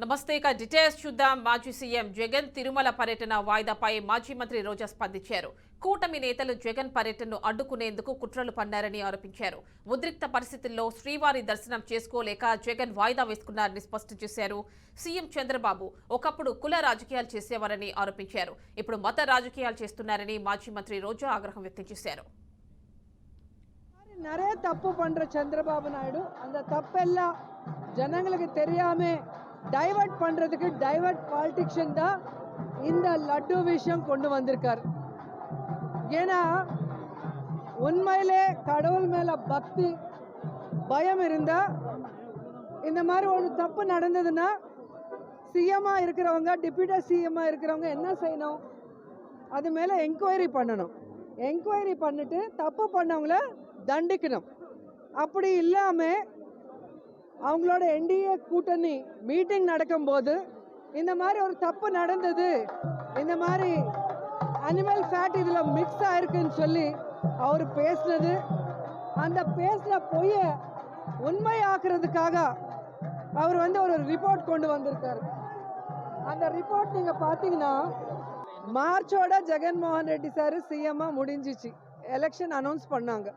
నమస్తే. ఇక డీటెయిల్స్ చూద్దాం. మాజీ సీఎం జగన్ తిరుమల పర్యటన వాయిదాపై మాజీ మంత్రి రోజా స్పందించారు. కూటమి నేతలు జగన్ పర్యటనను అడ్డుకునేందుకు కుట్రలు పన్నారని ఆరోపించారు. ఉద్రిక్త పరిస్థితుల్లో శ్రీవారి దర్శనం చేసుకోలేక జగన్ వాయిదా వేసుకున్నారని స్పష్టం చేశారు. సీఎం చంద్రబాబు ఒకప్పుడు కుల రాజకీయాలు చేసేవారని ఆరోపించారు. ఇప్పుడు మత రాజకీయాలు చేస్తున్నారని మాజీ మంత్రి రోజా ఆగ్రహం వ్యక్తం చేశారు. நிறைய தப்பு பண்ற சந்திரபாபு நாயுடு அந்த தப்பெல்லாம் ஜனங்களுக்கு தெரியாம டைவர்ட் பண்றதுக்கு டைவர்ட் பாலிடிக்ஷன் தான் இந்த லட்டு விஷயம் கொண்டு வந்திருக்காரு. ஏன்னா உண்மையிலே கடவுள் மேல பக்தி பயம் இருந்தா இந்த மாதிரி ஒரு தப்பு நடந்ததுன்னா சிஎம்மா இருக்கிறவங்க டிப்யூட்டி சிஎம்மா இருக்கிறவங்க என்ன செய்யணும்? அது மேல என்கொயரி பண்ணணும். என்கொயரி பண்ணிட்டு தப்பு பண்ணவங்கள தண்டிக்கணும். அப்படி இல்லாமல் அவங்களோட என்டிஏ கூட்டணி மீட்டிங் நடக்கும்போது இந்த மாதிரி ஒரு தப்பு நடந்தது, இந்த மாதிரி அனிமல் ஃபேட் இதில் மிக்ஸ் ஆயிருக்குன்னு சொல்லி அவர் பேசினது, அந்த பேசின பொய்யை உண்மையாக்குறதுக்காக அவர் ஒரு ரிப்போர்ட் கொண்டு வந்திருக்காரு. அந்த ரிப்போர்ட் நீங்கள் பார்த்தீங்கன்னா மார்ச்சோட ஜெகன்மோகன் ரெட்டி சார் சிஎம்மாக முடிஞ்சிச்சு. எலெக்ஷன் அனௌன்ஸ் பண்ணாங்க.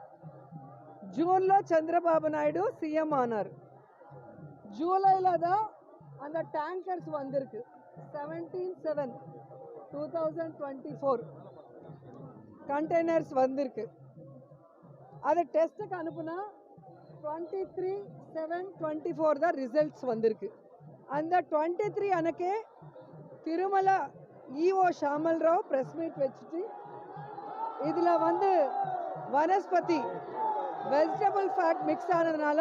జూన్లో చంద్రబాబు నాయుడు సీఎం ఆనారు. జూలైలో தான் அந்த டேங்கர்ஸ் வந்திருக்கு. 17/7/2024 கண்டெய்னர்ஸ் வந்திருக்கு. அதை டெஸ்ட்டுக்கு அனுப்புனா 23/7/24 தான் ரிசல்ட்ஸ் வந்திருக்கு. அந்த 23 அன்னைக்கே திருமல ஈஓ ஷாமல்ராவ் ப்ரெஸ் மீட் வச்சுட்டு இதில் வனஸ்பதி வெஜிடபிள் ஃபேட் மிக்ஸ் ஆனதுனால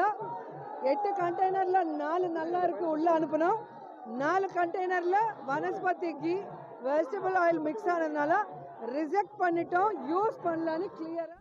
8 கண்டெய்னரில் 4 நல்லா இருக்கு உள்ளே அனுப்பினோம். 4 கண்டெய்னரில் vanaspati ghee vegetable oil mix ஆனதுனால ரிஜெக்ட் பண்ணிட்டோம், யூஸ் பண்ணலான்னு கிளியராக